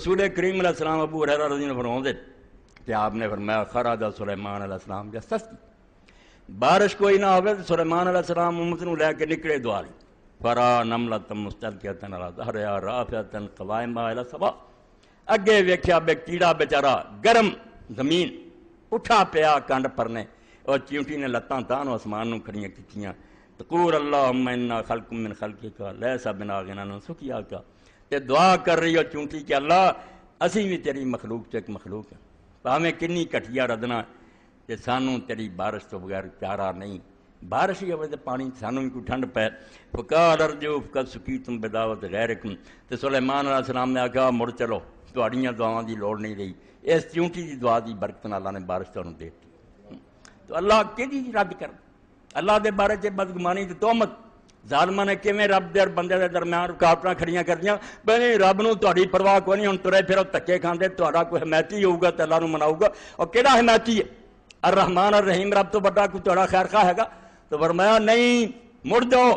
رسول کریم علیہ السلام ابو ہریرہ رضی اللہ عنہ فرماتے کہ آپ نے فرمایا خرج سلیمان علیہ السلام یستسقی، بارش کوئی نہ ہوئے تو سلیمان علیہ السلام امت نو لے کے نکلے دعا لی، فرا نملۃ مستلقیۃ علی ظہرہا رافعۃ قوائمہا الی السماء، اگے ویکھیا بے کیڑا بیچارہ گرم زمین اٹھا پیا کنڈ پرنے، اور چیونٹی نے لتاں تانوں آسمان نو کھڑیاں کیتیاں، تقول اللہم انا خلق من خلقک لیس بنا غنی عن سقیاک، تے دعا کر رہی ہو چونٹی کہ اللہ اسی بھی تیری مخلوق تو ایک مخلوق ہے، پاویں کنی گھٹیا ردنا کہ سانوں تیری بارش تو بغیر چارہ نہیں، بارش ہی ہوئے تو پانی سانوں بھی کوئی ٹھنڈ پہ، فقال ارجو فقد سقیتم بدعوت غیرکم، تے سلیمان علیہ السلام نے آکھا مڑ چلو تہاڈیاں دعاواں دی لوڑ نہیں رہی، اس چونٹی دی دعا دی برکت نال اللہ نے بارش تانوں دے دتی۔ تو اللہ کیدی رد کر، اللہ دے بارے چ بدگمانی تے تہمت، ظالماں نے کیویں رب دے اور بندے دے درمیان رکاوٹاں کھڑیاں کر دیاں، بھئی رب نو تہاڈی پرواہ کوئی نہیں، ہن ترے پھرو دھکے کھاندے، تہاڈا کوئی حمایتی ہوگا تے اللہ نو مناؤ گا، اور کیڑا حمایتی ہے؟ الرحمن الرحیم رب تو بڑا کوئی تہاڈا خیر خواہ ہے گا؟ تو فرمایا نہیں، مڑ جاؤ